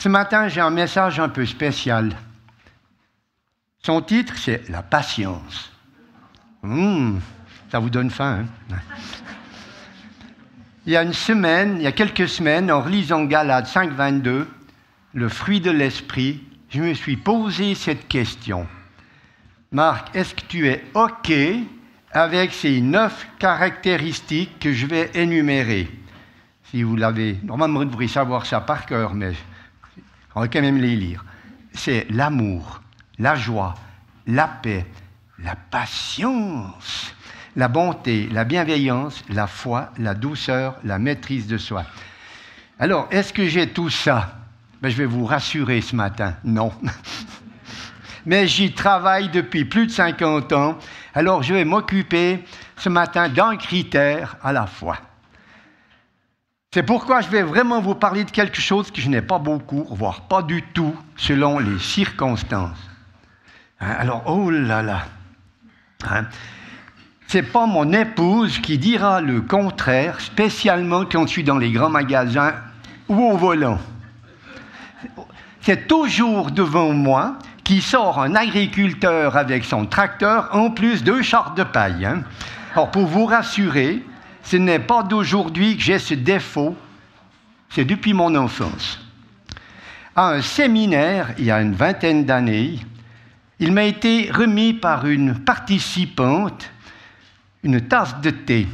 Ce matin, j'ai un message un peu spécial. Son titre, c'est « La patience ». Ça vous donne faim, hein? Il y a quelques semaines, en relisant Galates 5,22, le fruit de l'esprit, je me suis posé cette question. Marc, est-ce que tu es OK avec ces 9 caractéristiques que je vais énumérer? Si vous l'avez, normalement vous devriez savoir ça par cœur, mais on va quand même les lire. C'est l'amour, la joie, la paix, la patience, la bonté, la bienveillance, la foi, la douceur, la maîtrise de soi. Alors, est-ce que j'ai tout ça? Je vais vous rassurer ce matin, non. Mais j'y travaille depuis plus de 50 ans, alors je vais m'occuper ce matin d'un critère à la fois. C'est pourquoi je vais vraiment vous parler de quelque chose que je n'ai pas beaucoup, voire pas du tout, selon les circonstances. Alors, oh là là, c'est pas mon épouse qui dira le contraire, spécialement quand je suis dans les grands magasins ou au volant. C'est toujours devant moi qui sort un agriculteur avec son tracteur, en plus 2 charres de paille. Alors, pour vous rassurer, ce n'est pas d'aujourd'hui que j'ai ce défaut, c'est depuis mon enfance. À un séminaire, il y a une vingtaine d'années, il m'a été remis par une participante une tasse de thé.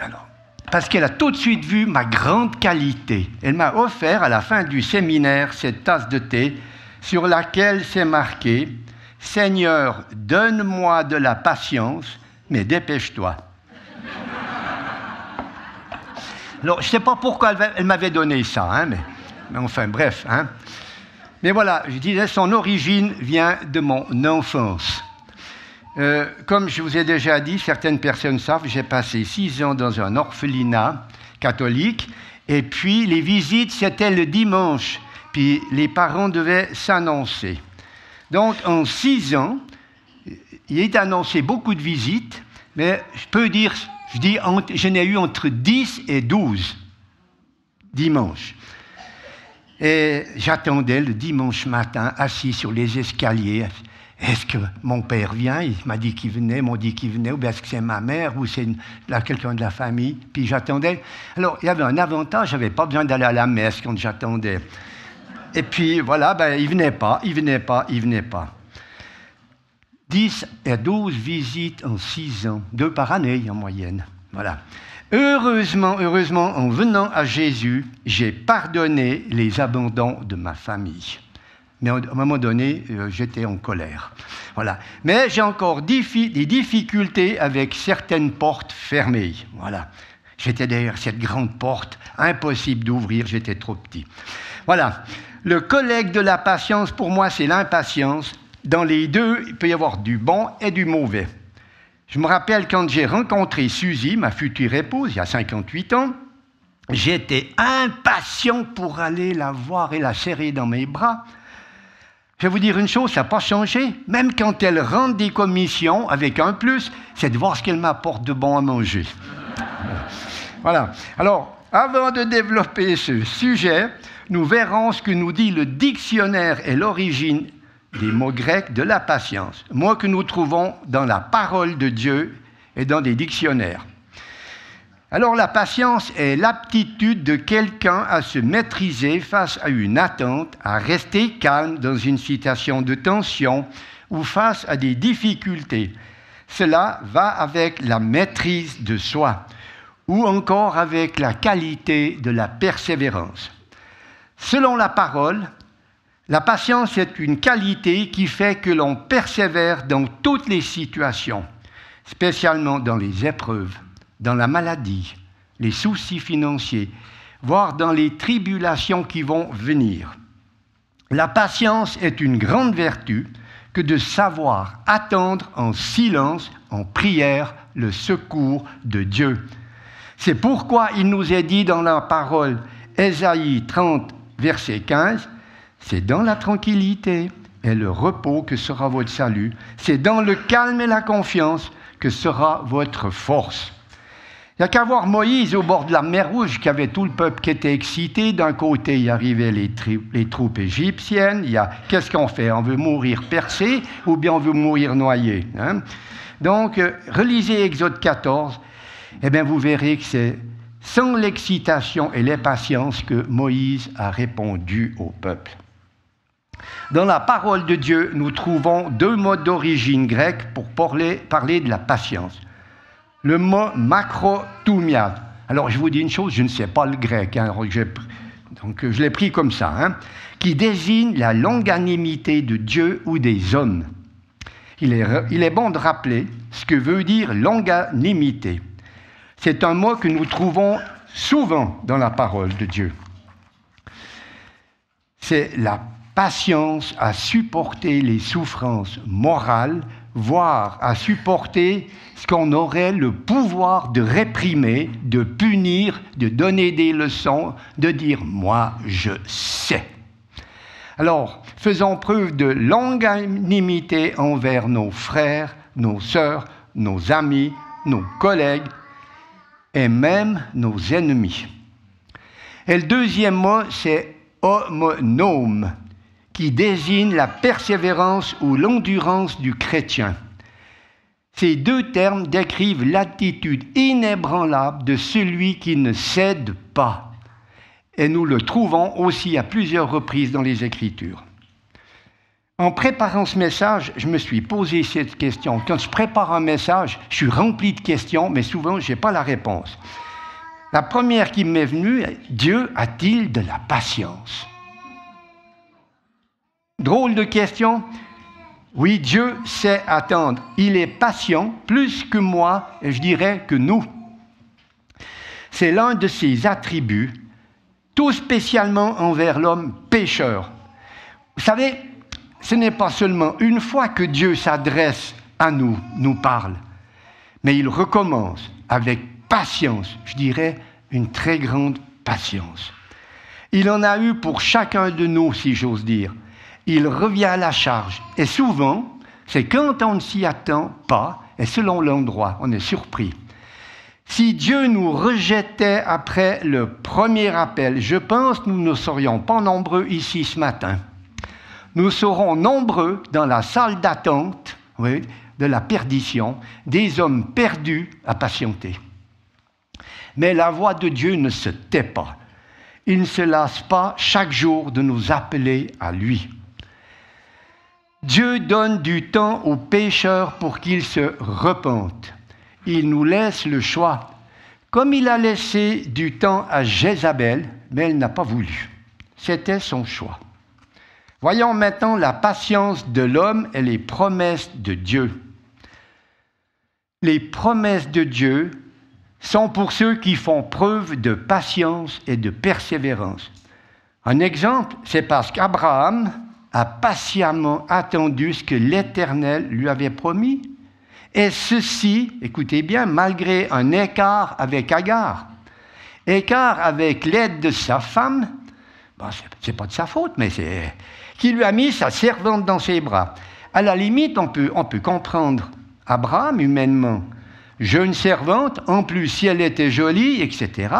Alors, parce qu'elle a tout de suite vu ma grande qualité. Elle m'a offert à la fin du séminaire cette tasse de thé sur laquelle c'est marqué « Seigneur, donne-moi de la patience, mais dépêche-toi ». Alors, je ne sais pas pourquoi elle m'avait donné ça, mais enfin, bref. Mais voilà, je disais, son origine vient de mon enfance. Comme je vous ai déjà dit, certaines personnes savent, j'ai passé 6 ans dans un orphelinat catholique, et puis les visites, c'était le dimanche, puis les parents devaient s'annoncer. Donc, en 6 ans, il est annoncé beaucoup de visites, mais je peux dire, je n'ai eu entre 10 et 12 dimanches. Et j'attendais le dimanche matin, assis sur les escaliers. Est-ce que mon père vient? Il m'a dit qu'il venait, m'ont dit qu'il venait, ou bien est-ce que c'est ma mère, ou c'est quelqu'un de la famille? Puis j'attendais. Alors, il y avait un avantage, je n'avais pas besoin d'aller à la messe quand j'attendais. Et puis, voilà, il ne venait pas. 10 et 12 visites en 6 ans, 2 par année en moyenne. Voilà. Heureusement, en venant à Jésus, j'ai pardonné les abandons de ma famille. Mais à un moment donné, j'étais en colère. Voilà. Mais j'ai encore des difficultés avec certaines portes fermées. Voilà. J'étais derrière cette grande porte, impossible d'ouvrir, j'étais trop petit. Voilà. Le collègue de la patience, pour moi, c'est l'impatience. Dans les deux, il peut y avoir du bon et du mauvais. Je me rappelle quand j'ai rencontré Suzy, ma future épouse, il y a 58 ans, j'étais impatient pour aller la voir et la serrer dans mes bras. Je vais vous dire une chose, ça n'a pas changé. Même quand elle rentre des commissions avec un plus, c'est de voir ce qu'elle m'apporte de bon à manger. Voilà. Alors, avant de développer ce sujet, nous verrons ce que nous dit le dictionnaire et l'origine des mots grecs de la patience, mots que nous trouvons dans la parole de Dieu et dans des dictionnaires. Alors, la patience est l'aptitude de quelqu'un à se maîtriser face à une attente, à rester calme dans une situation de tension ou face à des difficultés. Cela va avec la maîtrise de soi ou encore avec la qualité de la persévérance. Selon la parole, la patience est une qualité qui fait que l'on persévère dans toutes les situations, spécialement dans les épreuves, dans la maladie, les soucis financiers, voire dans les tribulations qui vont venir. La patience est une grande vertu que de savoir attendre en silence, en prière, le secours de Dieu. C'est pourquoi il nous est dit dans la parole, Ésaïe 30, verset 15, « C'est dans la tranquillité et le repos que sera votre salut. C'est dans le calme et la confiance que sera votre force. » Il n'y a qu'à voir Moïse au bord de la mer Rouge, qui avait tout le peuple qui était excité. D'un côté, il arrivait les troupes égyptiennes. Il y a, qu'est-ce qu'on fait? On veut mourir percé ou bien on veut mourir noyé, hein? Donc, relisez Exode 14, et bien vous verrez que c'est sans l'excitation et l'impatience que Moïse a répondu au peuple. Dans la parole de Dieu, nous trouvons deux mots d'origine grecque pour parler de la patience. Le mot makrothumia. Alors, je vous dis une chose, je ne sais pas le grec, hein, donc je l'ai pris comme ça, hein, qui désigne la longanimité de Dieu ou des hommes. Il est bon de rappeler ce que veut dire longanimité. C'est un mot que nous trouvons souvent dans la parole de Dieu. C'est la patience à supporter les souffrances morales, voire à supporter ce qu'on aurait le pouvoir de réprimer, de punir, de donner des leçons, de dire « moi, je sais ». Alors, faisons preuve de longanimité envers nos frères, nos sœurs, nos amis, nos collègues et même nos ennemis. Et le deuxième mot, c'est « homonome », qui désigne la persévérance ou l'endurance du chrétien. Ces deux termes décrivent l'attitude inébranlable de celui qui ne cède pas. Et nous le trouvons aussi à plusieurs reprises dans les Écritures. En préparant ce message, je me suis posé cette question. Quand je prépare un message, je suis rempli de questions, mais souvent, je n'ai pas la réponse. La première qui m'est venue, Dieu a-t-il de la patience? Drôle de question. Oui, Dieu sait attendre. Il est patient, plus que moi, et je dirais que nous. C'est l'un de ses attributs, tout spécialement envers l'homme pécheur. Vous savez, ce n'est pas seulement une fois que Dieu s'adresse à nous, nous parle, mais il recommence avec patience, je dirais une très grande patience. Il en a eu pour chacun de nous, si j'ose dire. Il revient à la charge. Et souvent, c'est quand on ne s'y attend pas, et selon l'endroit, on est surpris. Si Dieu nous rejetait après le premier appel, je pense que nous ne serions pas nombreux ici ce matin. Nous serons nombreux dans la salle d'attente, oui, de la perdition, des hommes perdus à patienter. Mais la voix de Dieu ne se tait pas. Il ne se lasse pas chaque jour de nous appeler à lui. Dieu donne du temps aux pécheurs pour qu'ils se repentent. Il nous laisse le choix. Comme il a laissé du temps à Jézabel, mais elle n'a pas voulu. C'était son choix. Voyons maintenant la patience de l'homme et les promesses de Dieu. Les promesses de Dieu sont pour ceux qui font preuve de patience et de persévérance. Un exemple, c'est parce qu'Abraham a patiemment attendu ce que l'Éternel lui avait promis. Et ceci, écoutez bien, malgré un écart avec Agar. Écart avec l'aide de sa femme, bon, c'est pas de sa faute, mais c'est qui lui a mis sa servante dans ses bras. À la limite, on peut comprendre Abraham humainement. Jeune servante, en plus si elle était jolie, etc.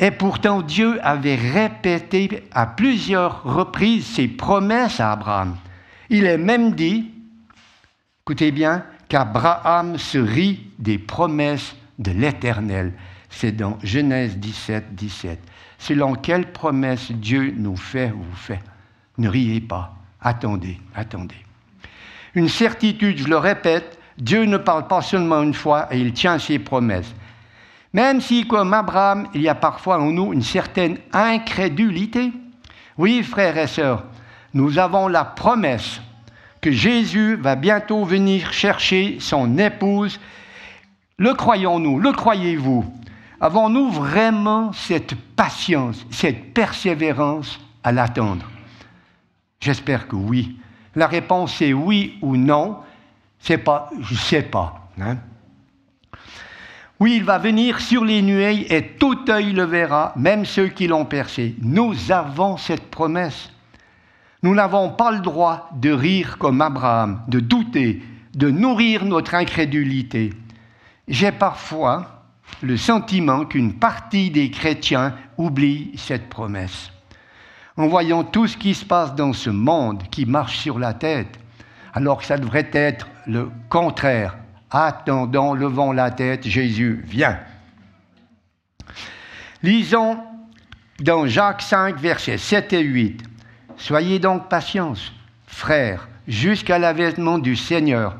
Et pourtant, Dieu avait répété à plusieurs reprises ses promesses à Abraham. Il est même dit, écoutez bien, qu'Abraham se rit des promesses de l'Éternel. C'est dans Genèse 17, 17. Selon quelle promesse Dieu nous fait ou vous fait? Ne riez pas, attendez, attendez. Une certitude, je le répète, Dieu ne parle pas seulement une fois et il tient ses promesses. Même si, comme Abraham, il y a parfois en nous une certaine incrédulité. Oui, frères et sœurs, nous avons la promesse que Jésus va bientôt venir chercher son épouse. Le croyons-nous? Le croyez-vous? Avons-nous vraiment cette patience, cette persévérance à l'attendre? J'espère que oui. La réponse est oui ou non. C'est pas, je ne sais pas. Hein? Oui, il va venir sur les nuées et tout œil le verra, même ceux qui l'ont percé. Nous avons cette promesse. Nous n'avons pas le droit de rire comme Abraham, de douter, de nourrir notre incrédulité. J'ai parfois le sentiment qu'une partie des chrétiens oublie cette promesse. En voyant tout ce qui se passe dans ce monde qui marche sur la tête, alors que ça devrait être le contraire. Attendons, levons la tête, Jésus vient. Lisons dans Jacques 5, versets 7 et 8. « Soyez donc patients, frères, jusqu'à l'avènement du Seigneur.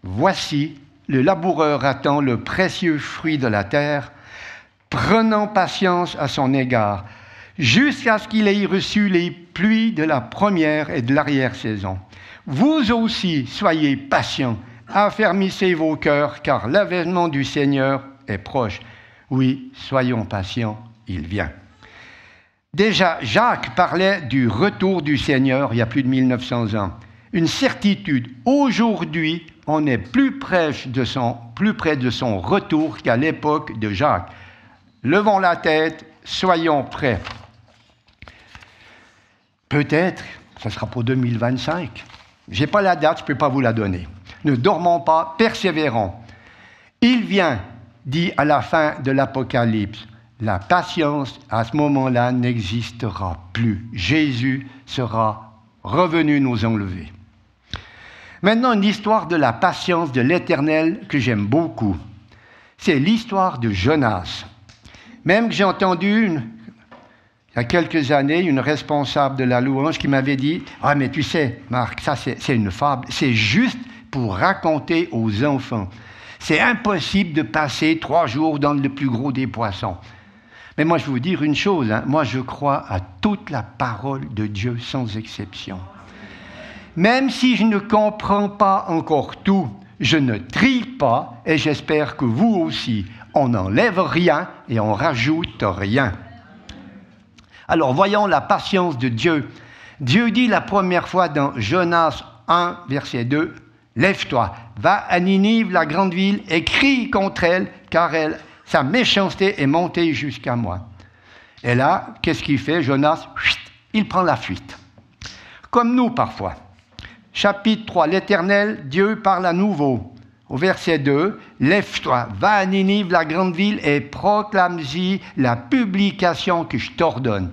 Voici, le laboureur attend le précieux fruit de la terre, prenant patience à son égard, jusqu'à ce qu'il ait reçu les pluies de la première et de l'arrière-saison. Vous aussi, soyez patients, affermissez vos cœurs, car l'avènement du Seigneur est proche. Oui, soyons patients, il vient. » Déjà, Jacques parlait du retour du Seigneur il y a plus de 1900 ans. Une certitude, aujourd'hui, on est plus près de son retour qu'à l'époque de Jacques. Levons la tête, soyons prêts. Peut-être, ça sera pour 2025. Je n'ai pas la date, je ne peux pas vous la donner. Ne dormons pas, persévérons. Il vient, dit à la fin de l'Apocalypse. La patience, à ce moment-là, n'existera plus. Jésus sera revenu nous enlever. Maintenant, une histoire de la patience de l'Éternel que j'aime beaucoup. C'est l'histoire de Jonas. Même que j'ai entendu, il y a quelques années, une responsable de la louange qui m'avait dit « Ah, mais tu sais, Marc, ça c'est une fable. C'est juste pour raconter aux enfants. C'est impossible de passer 3 jours dans le plus gros des poissons. » Mais moi, je vais vous dire une chose, moi je crois à toute la parole de Dieu sans exception. Même si je ne comprends pas encore tout, je ne trie pas et j'espère que vous aussi, on n'enlève rien et on rajoute rien. Alors voyons la patience de Dieu. Dieu dit la première fois dans Jonas 1, verset 2, « Lève-toi, va à Ninive, la grande ville, et crie contre elle, car sa méchanceté est montée jusqu'à moi. » Et là, qu'est-ce qu'il fait, Jonas? Il prend la fuite. Comme nous parfois. Chapitre 3, l'Éternel, Dieu parle à nouveau. Au verset 2, « Lève-toi, va à Ninive, la grande ville, et proclame-y la publication que je t'ordonne. »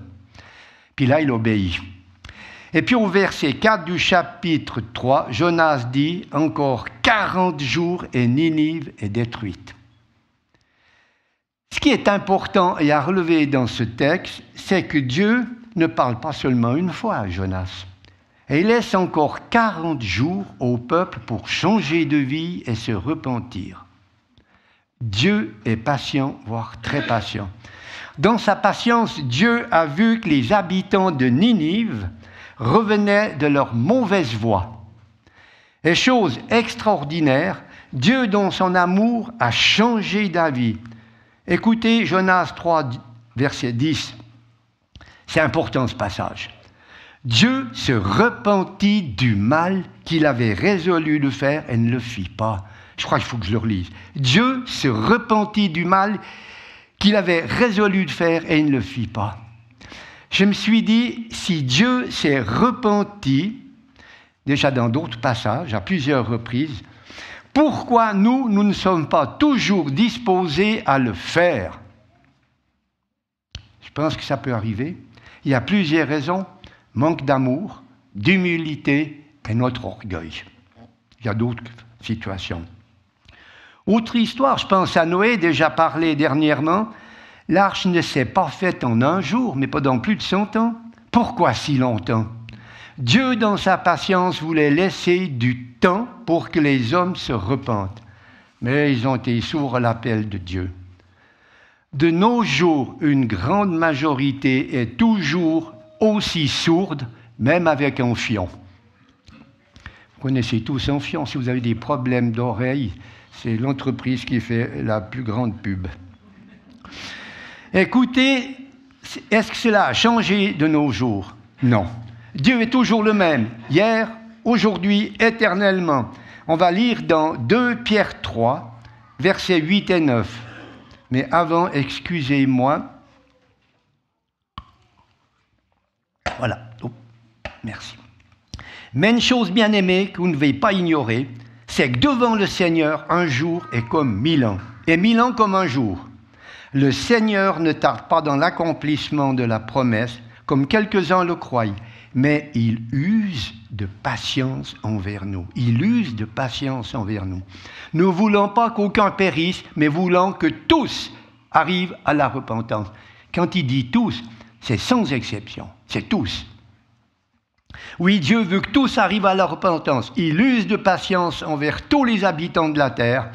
Puis là, il obéit. Et puis au verset 4 du chapitre 3, Jonas dit, « Encore 40 jours et Ninive est détruite. » Ce qui est important et à relever dans ce texte, c'est que Dieu ne parle pas seulement une fois à Jonas. Et il laisse encore 40 jours au peuple pour changer de vie et se repentir. Dieu est patient, voire très patient. Dans sa patience, Dieu a vu que les habitants de Ninive revenaient de leur mauvaise voie. Et chose extraordinaire, Dieu, dans son amour, a changé d'avis. Écoutez Jonas 3, verset 10. C'est important ce passage. Dieu se repentit du mal qu'il avait résolu de faire et ne le fit pas. Je crois qu'il faut que je le relise. Dieu se repentit du mal qu'il avait résolu de faire et ne le fit pas. Je me suis dit, si Dieu s'est repenti, déjà dans d'autres passages, à plusieurs reprises, pourquoi nous ne sommes pas toujours disposés à le faire? Je pense que ça peut arriver. Il y a plusieurs raisons. Manque d'amour, d'humilité et notre orgueil. Il y a d'autres situations. Autre histoire, je pense à Noé, déjà parlé dernièrement. L'arche ne s'est pas faite en un jour, mais pendant plus de 100 ans. Pourquoi si longtemps? Dieu, dans sa patience, voulait laisser du temps pour que les hommes se repentent. Mais ils ont été sourds à l'appel de Dieu. De nos jours, une grande majorité est toujours aussi sourde, même avec un fion. Vous connaissez tous un fion. Si vous avez des problèmes d'oreille, c'est l'entreprise qui fait la plus grande pub. Écoutez, est-ce que cela a changé de nos jours? Non. Dieu est toujours le même, hier, aujourd'hui, éternellement. On va lire dans 2 Pierre 3, versets 8 et 9. Mais avant, excusez-moi. Voilà. Oh, merci. Mais une chose bien aimée que vous ne devez pas ignorer, c'est que devant le Seigneur, un jour est comme 1000 ans. Et 1000 ans comme un jour. Le Seigneur ne tarde pas dans l'accomplissement de la promesse, comme quelques-uns le croient, mais il use de patience envers nous. Il use de patience envers nous. Ne voulant pas qu'aucun périsse, mais voulant que tous arrivent à la repentance. Quand il dit tous, c'est sans exception, c'est tous. Oui, Dieu veut que tous arrivent à la repentance. Il use de patience envers tous les habitants de la terre.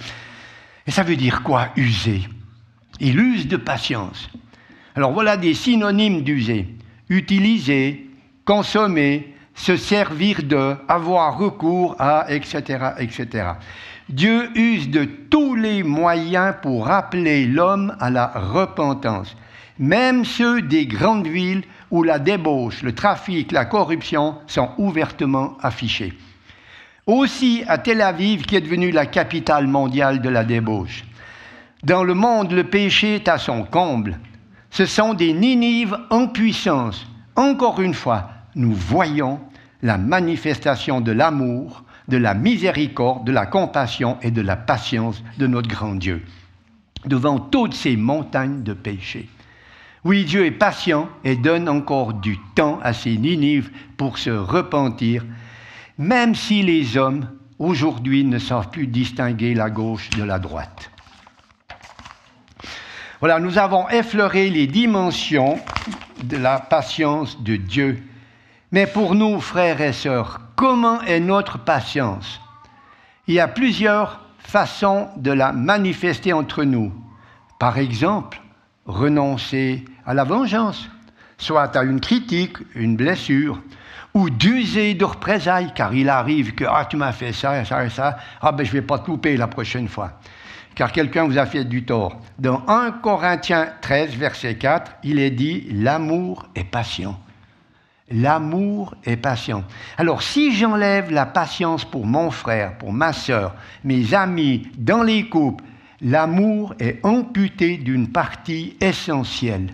Et ça veut dire quoi, user? Il use de patience. Alors voilà des synonymes d'user. Utiliser, consommer, se servir de, avoir recours à, etc., etc. Dieu use de tous les moyens pour appeler l'homme à la repentance. Même ceux des grandes villes où la débauche, le trafic, la corruption sont ouvertement affichés. Aussi à Tel Aviv, qui est devenue la capitale mondiale de la débauche. Dans le monde, le péché est à son comble. Ce sont des Ninives en puissance. Encore une fois, nous voyons la manifestation de l'amour, de la miséricorde, de la compassion et de la patience de notre grand Dieu devant toutes ces montagnes de péché. Oui, Dieu est patient et donne encore du temps à ces Ninives pour se repentir, même si les hommes, aujourd'hui, ne savent plus distinguer la gauche de la droite. Voilà, nous avons effleuré les dimensions de la patience de Dieu. Mais pour nous, frères et sœurs, comment est notre patience? Il y a plusieurs façons de la manifester entre nous. Par exemple, renoncer à la vengeance, soit à une critique, une blessure, ou d'user de représailles, car il arrive que « Ah, tu m'as fait ça, ça et ça, ah ben je ne vais pas te louper la prochaine fois ». Car quelqu'un vous a fait du tort. Dans 1 Corinthiens 13, verset 4, il est dit « L'amour est patient ». L'amour est patient. Alors, si j'enlève la patience pour mon frère, pour ma sœur, mes amis, dans les couples, l'amour est amputé d'une partie essentielle.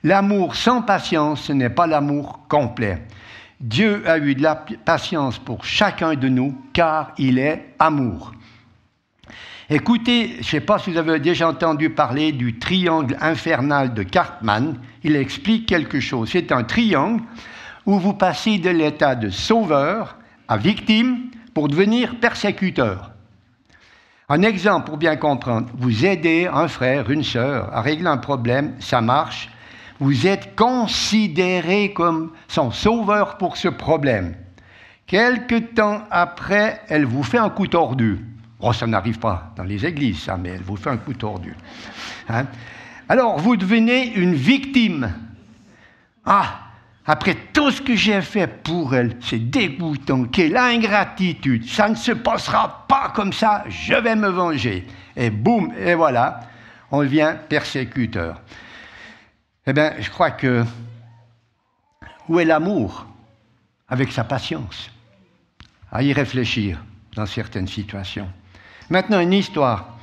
L'amour sans patience, ce n'est pas l'amour complet. Dieu a eu de la patience pour chacun de nous, car il est amour. Écoutez, je ne sais pas si vous avez déjà entendu parler du triangle infernal de Cartman. Il explique quelque chose. C'est un triangle où vous passez de l'état de sauveur à victime pour devenir persécuteur. Un exemple pour bien comprendre. Vous aidez un frère, une sœur à régler un problème, ça marche. Vous êtes considéré comme son sauveur pour ce problème. Quelque temps après, elle vous fait un coup tordu. Oh, ça n'arrive pas dans les églises, ça, mais elle vous fait un coup tordu. Hein? Alors, vous devenez une victime. Ah, après tout ce que j'ai fait pour elle, c'est dégoûtant, quelle ingratitude, ça ne se passera pas comme ça, je vais me venger. Et boum, et voilà, on devient persécuteur. Eh bien, je crois que, où est l'amour avec sa patience? À y réfléchir dans certaines situations. Maintenant, une histoire.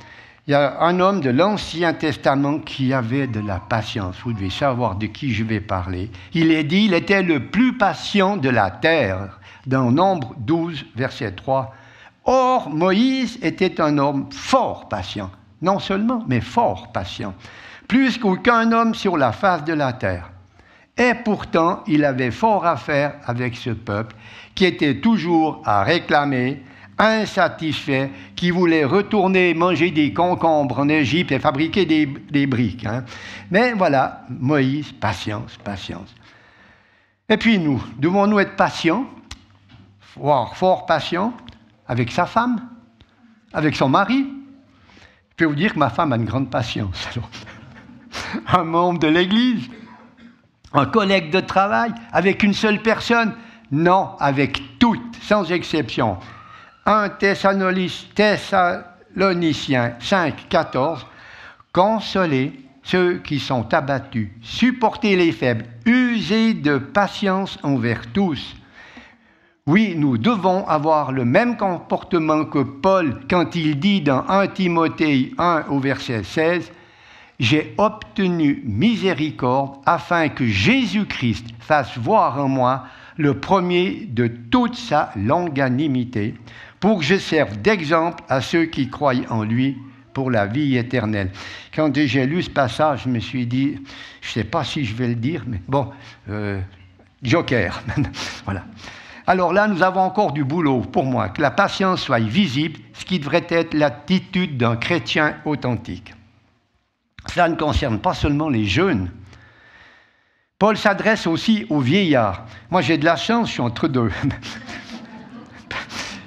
Il y a un homme de l'Ancien Testament qui avait de la patience. Vous devez savoir de qui je vais parler. Il est dit, il était le plus patient de la terre. Dans Nombre 12, verset 3. Or, Moïse était un homme fort patient. Non seulement, mais fort patient. Plus qu'aucun homme sur la face de la terre. Et pourtant, il avait fort à faire avec ce peuple qui était toujours à réclamer, insatisfait, qui voulait retourner manger des concombres en Égypte et fabriquer des briques. Hein. Mais voilà, Moïse, patience, patience. Et puis nous, devons-nous être patients, voire fort patients, avec sa femme, avec son mari? Je peux vous dire que ma femme a une grande patience. Alors, un membre de l'Église, un collègue de travail, avec une seule personne? Non, avec toutes, sans exception. 1 Thessaloniciens 5, 14, consolez ceux qui sont abattus, supportez les faibles, usez de patience envers tous. Oui, nous devons avoir le même comportement que Paul quand il dit dans 1 Timothée 1 au verset 16, « J'ai obtenu miséricorde afin que Jésus-Christ fasse voir en moi le premier de toute sa longanimité, pour que je serve d'exemple à ceux qui croient en lui pour la vie éternelle. Quand j'ai lu ce passage, je me suis dit, je ne sais pas si je vais le dire, mais bon, joker. Voilà. Alors là, nous avons encore du boulot pour moi, que la patience soit visible, ce qui devrait être l'attitude d'un chrétien authentique. Cela ne concerne pas seulement les jeunes. Paul s'adresse aussi aux vieillards. Moi, j'ai de la chance, je suis entre deux.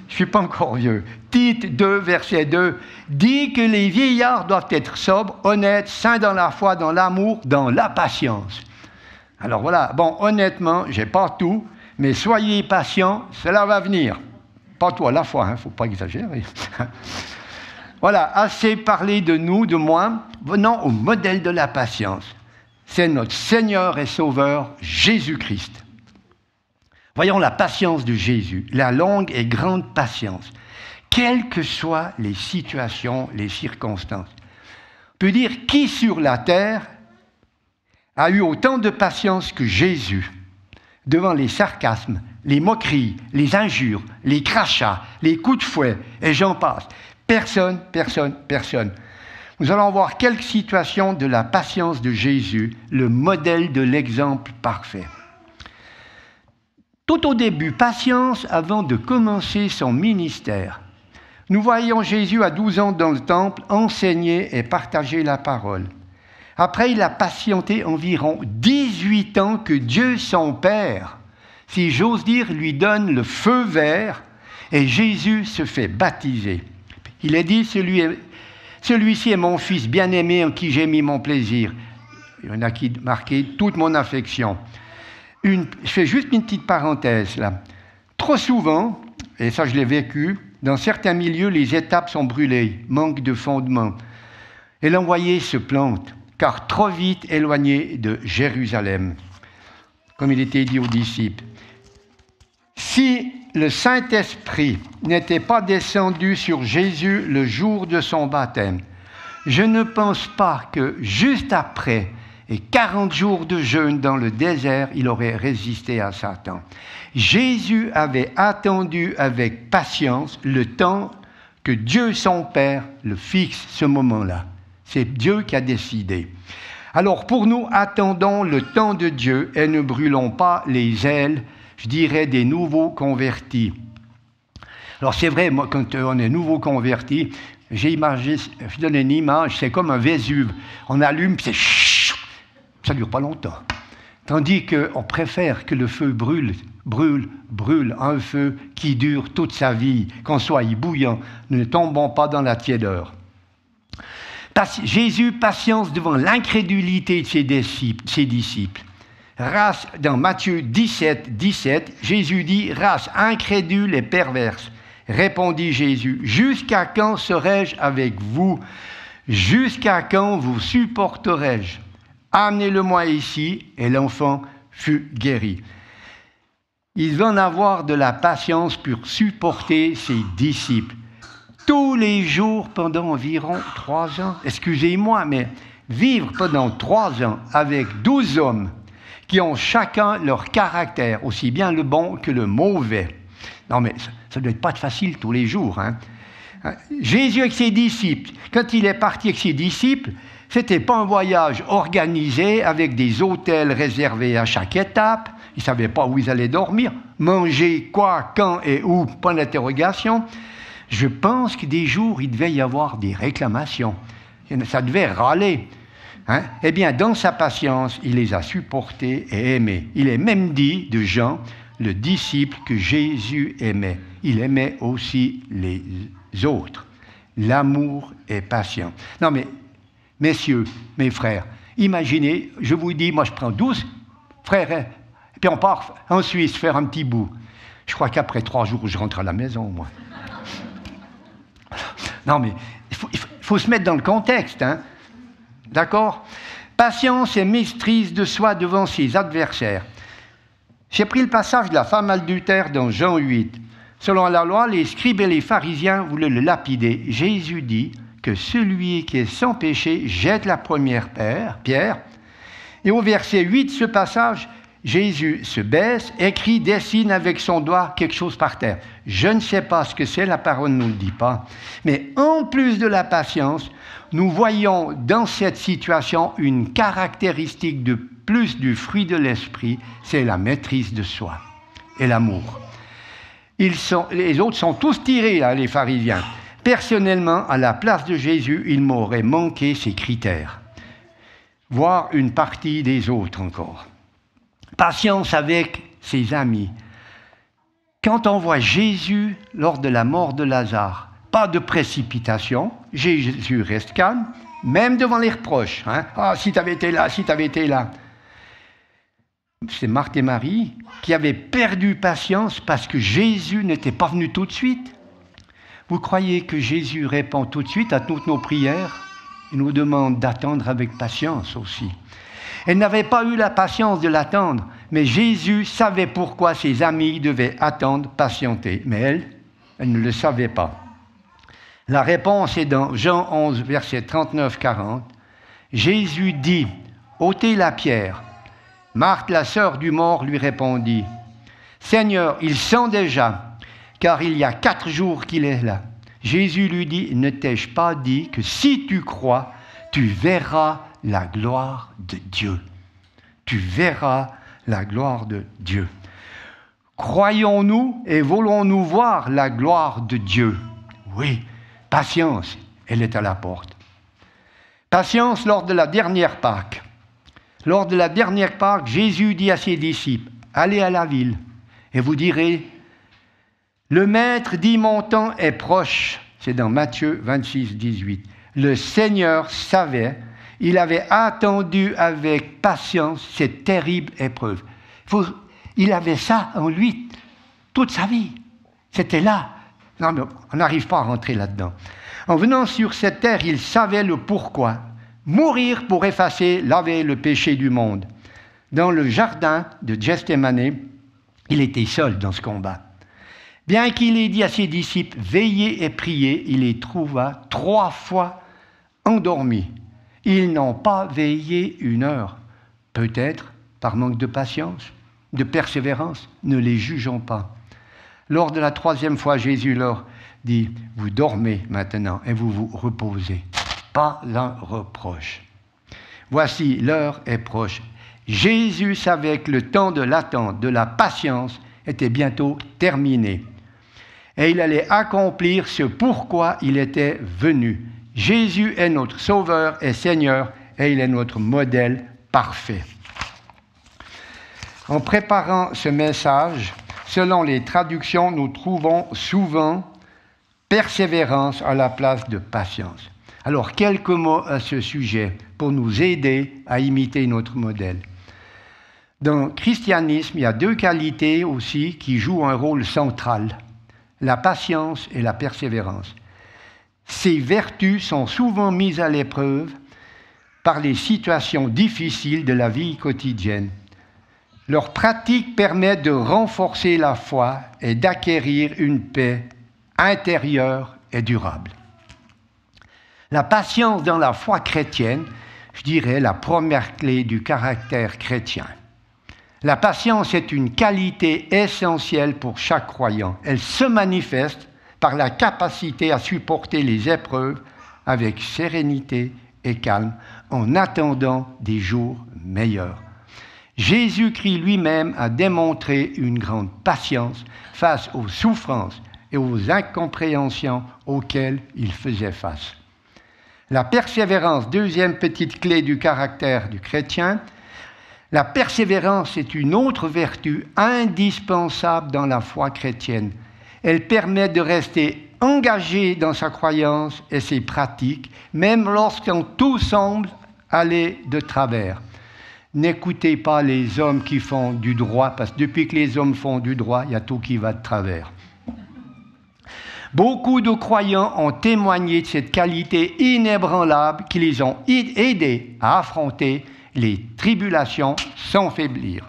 Je ne suis pas encore vieux. Tite 2, verset 2, dit que les vieillards doivent être sobres, honnêtes, saints dans la foi, dans l'amour, dans la patience. Alors voilà, bon, honnêtement, je n'ai pas tout, mais soyez patients, cela va venir. Pas tout à la fois, il ne faut pas exagérer. Voilà, assez parlé de nous, de moi, venons au modèle de la patience. C'est notre Seigneur et Sauveur, Jésus-Christ. Voyons la patience de Jésus, la longue et grande patience, quelles que soient les situations, les circonstances. On peut dire, qui sur la terre a eu autant de patience que Jésus devant les sarcasmes, les moqueries, les injures, les crachats, les coups de fouet, et j'en passe. Personne, personne, personne. Nous allons voir quelques situations de la patience de Jésus, le modèle de l'exemple parfait. Tout au début, patience avant de commencer son ministère. Nous voyons Jésus à 12 ans dans le temple enseigner et partager la parole. Après, il a patienté environ 18 ans que Dieu, son Père, si j'ose dire, lui donne le feu vert et Jésus se fait baptiser. Il est dit, celui-ci est mon fils bien-aimé en qui j'ai mis mon plaisir. Il y en a qui marqué toute mon affection. Je fais juste une petite parenthèse là. Trop souvent, et ça je l'ai vécu, dans certains milieux, les étapes sont brûlées, manque de fondement. Et l'envoyé se plante, car trop vite éloigné de Jérusalem, comme il était dit aux disciples. Si le Saint-Esprit n'était pas descendu sur Jésus le jour de son baptême, je ne pense pas que juste après et 40 jours de jeûne dans le désert, il aurait résisté à Satan. Jésus avait attendu avec patience le temps que Dieu son Père le fixe, ce moment-là. C'est Dieu qui a décidé. Alors pour nous, attendons le temps de Dieu et ne brûlons pas les ailes, je dirais, des nouveaux convertis. Alors c'est vrai, moi, quand on est nouveau converti, j'ai imagé, je donne une image, c'est comme un Vésuve. On allume, c'est chut, ça ne dure pas longtemps. Tandis qu'on préfère que le feu brûle, un feu qui dure toute sa vie, qu'on soit bouillant, nous ne tombons pas dans la tiédeur. Jésus, patience devant l'incrédulité de ses disciples. Race, dans Matthieu 17, 17, Jésus dit, race incrédule et perverse. Répondit Jésus, jusqu'à quand serai-je avec vous? Jusqu'à quand vous supporterai-je? Amenez-le-moi ici, et l'enfant fut guéri. Il va en avoir de la patience pour supporter ses disciples. Tous les jours pendant environ 3 ans, excusez-moi, mais vivre pendant 3 ans avec 12 hommes qui ont chacun leur caractère, aussi bien le bon que le mauvais. Non mais ça ne doit pas être facile tous les jours. Hein. Jésus avec ses disciples, quand il est parti avec ses disciples, ce n'était pas un voyage organisé avec des hôtels réservés à chaque étape. Ils ne savaient pas où ils allaient dormir, manger quoi, quand et où, point d'interrogation. Je pense que des jours, il devait y avoir des réclamations. Ça devait râler. Hein? Eh bien, dans sa patience, il les a supportés et aimés. Il est même dit de Jean, le disciple que Jésus aimait. Il aimait aussi les autres. L'amour est patient. Non mais, messieurs, mes frères, imaginez, je vous dis, moi je prends 12 frères, et puis on part en Suisse faire un petit bout. Je crois qu'après 3 jours, je rentre à la maison, moi. Non, mais il faut se mettre dans le contexte, hein? D'accord? Patience et maîtrise de soi devant ses adversaires. J'ai pris le passage de la femme adultère dans Jean 8. Selon la loi, les scribes et les pharisiens voulaient le lapider. Jésus dit que celui qui est sans péché jette la première pierre. Et au verset 8 de ce passage, Jésus se baisse, écrit, dessine avec son doigt quelque chose par terre. Je ne sais pas ce que c'est, la parole ne nous le dit pas. Mais en plus de la patience, nous voyons dans cette situation une caractéristique de plus du fruit de l'esprit, c'est la maîtrise de soi et l'amour. Les autres sont tous tirés, là, les pharisiens. Personnellement, à la place de Jésus, il m'aurait manqué ces critères, voire une partie des autres encore. Patience avec ses amis. Quand on voit Jésus lors de la mort de Lazare, pas de précipitation, Jésus reste calme, même devant les reproches. Hein? Ah, si tu avais été là, si tu avais été là. C'est Marthe et Marie qui avaient perdu patience parce que Jésus n'était pas venu tout de suite. Vous croyez que Jésus répond tout de suite à toutes nos prières? Il nous demande d'attendre avec patience aussi. Elle n'avait pas eu la patience de l'attendre, mais Jésus savait pourquoi ses amis devaient attendre, patienter. Mais elle ne le savait pas. La réponse est dans Jean 11, versets 39-40. Jésus dit, « ôtez la pierre. » Marthe, la sœur du mort, lui répondit, « Seigneur, il sent déjà, car il y a 4 jours qu'il est là. » Jésus lui dit, « Ne t'ai-je pas dit que si tu crois, tu verras la gloire de Dieu. » Tu verras la gloire de Dieu. Croyons-nous et voulons-nous voir la gloire de Dieu? Oui, patience, elle est à la porte. Patience lors de la dernière Pâque. Lors de la dernière Pâque, Jésus dit à ses disciples, « Allez à la ville, et vous direz, « Le Maître dit, mon temps est proche. » C'est dans Matthieu 26, 18. Le Seigneur savait, il avait attendu avec patience cette terrible épreuve. Il avait ça en lui toute sa vie. C'était là. Non, mais on n'arrive pas à rentrer là-dedans. En venant sur cette terre, il savait le pourquoi. Mourir pour effacer, laver le péché du monde. Dans le jardin de Gethsémani, il était seul dans ce combat. Bien qu'il ait dit à ses disciples, veillez et priez, il les trouva 3 fois endormis. Ils n'ont pas veillé 1 heure. Peut-être par manque de patience, de persévérance, ne les jugeons pas. Lors de la 3e fois, Jésus leur dit, vous dormez maintenant et vous vous reposez. Pas l'un reproche. Voici, l'heure est proche. Jésus savait que le temps de l'attente, de la patience, était bientôt terminé. Et il allait accomplir ce pourquoi il était venu. Jésus est notre Sauveur et Seigneur, et il est notre modèle parfait. En préparant ce message, selon les traductions, nous trouvons souvent persévérance à la place de patience. Alors, quelques mots à ce sujet pour nous aider à imiter notre modèle. Dans le christianisme, il y a 2 qualités aussi qui jouent un rôle central, la patience et la persévérance. Ces vertus sont souvent mises à l'épreuve par les situations difficiles de la vie quotidienne. Leur pratique permet de renforcer la foi et d'acquérir une paix intérieure et durable. La patience dans la foi chrétienne, je dirais, la première clé du caractère chrétien. La patience est une qualité essentielle pour chaque croyant. Elle se manifeste par la capacité à supporter les épreuves avec sérénité et calme en attendant des jours meilleurs. Jésus-Christ lui-même a démontré une grande patience face aux souffrances et aux incompréhensions auxquelles il faisait face. La persévérance, 2e petite clé du caractère du chrétien, la persévérance est une autre vertu indispensable dans la foi chrétienne. Elle permet de rester engagé dans sa croyance et ses pratiques, même lorsqu'on tout semble aller de travers. N'écoutez pas les hommes qui font du droit, parce que depuis que les hommes font du droit, il y a tout qui va de travers. Beaucoup de croyants ont témoigné de cette qualité inébranlable qui les ont aidés à affronter les tribulations sans faiblir.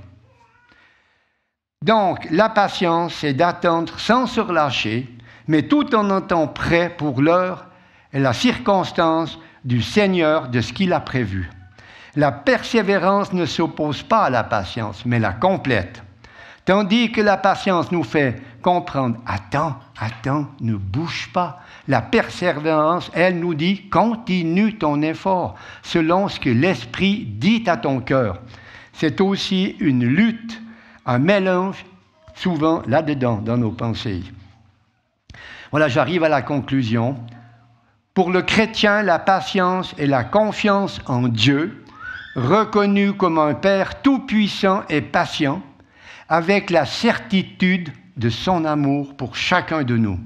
Donc, la patience, c'est d'attendre sans se relâcher, mais tout en étant prêt pour l'heure et la circonstance du Seigneur de ce qu'il a prévu. La persévérance ne s'oppose pas à la patience, mais la complète. Tandis que la patience nous fait comprendre, attends, ne bouge pas. La persévérance, elle nous dit, continue ton effort, selon ce que l'Esprit dit à ton cœur. C'est aussi une lutte, un mélange, souvent là-dedans, dans nos pensées. Voilà, j'arrive à la conclusion. Pour le chrétien, la patience et la confiance en Dieu, reconnu comme un Père tout-puissant et patient, avec la certitude de son amour pour chacun de nous.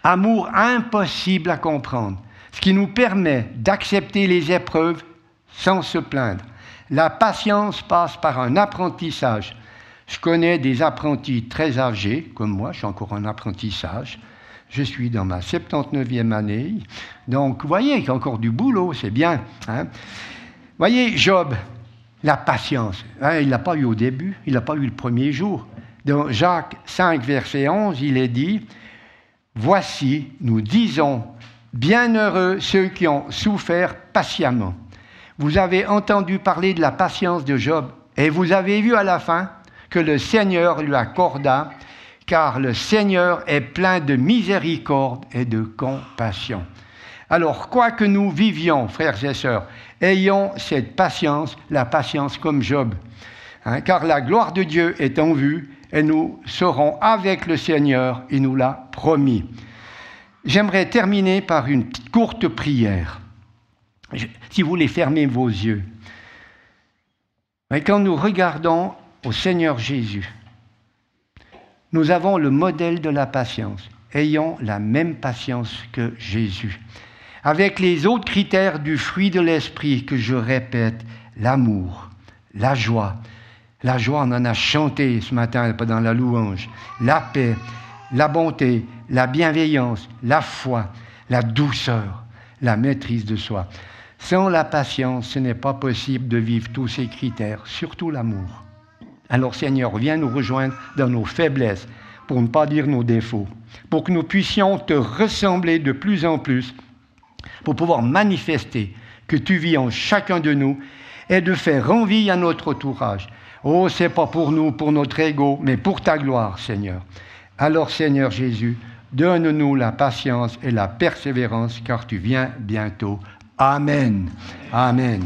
Amour impossible à comprendre, ce qui nous permet d'accepter les épreuves sans se plaindre. La patience passe par un apprentissage. Je connais des apprentis très âgés, comme moi, je suis encore en apprentissage. Je suis dans ma 79e année. Donc, vous voyez qu'il y a encore du boulot, c'est bien. Hein? Vous voyez, Job, la patience, hein, il ne l'a pas eu au début, il ne l'a pas eu le premier jour. Dans Jacques 5, verset 11, il est dit, « Voici, nous disons, bienheureux ceux qui ont souffert patiemment. » Vous avez entendu parler de la patience de Job, et vous avez vu à la fin que le Seigneur lui accorda, car le Seigneur est plein de miséricorde et de compassion. Alors, quoi que nous vivions, frères et sœurs, ayons cette patience, la patience comme Job, hein, car la gloire de Dieu est en vue, et nous serons avec le Seigneur, il nous l'a promis. J'aimerais terminer par une petite courte prière. Si vous voulez fermer vos yeux. Mais quand nous regardons au Seigneur Jésus, nous avons le modèle de la patience. Ayons la même patience que Jésus. Avec les autres critères du fruit de l'esprit que je répète, l'amour, la joie. La joie, on en a chanté ce matin dans la louange. La paix, la bonté, la bienveillance, la foi, la douceur, la maîtrise de soi. Sans la patience, ce n'est pas possible de vivre tous ces critères, surtout l'amour. Alors Seigneur, viens nous rejoindre dans nos faiblesses, pour ne pas dire nos défauts, pour que nous puissions te ressembler de plus en plus, pour pouvoir manifester que tu vis en chacun de nous et de faire envie à notre entourage. Oh, c'est pas pour nous, pour notre ego, mais pour ta gloire, Seigneur. Alors, Seigneur Jésus, donne-nous la patience et la persévérance, car tu viens bientôt. Amen. Amen.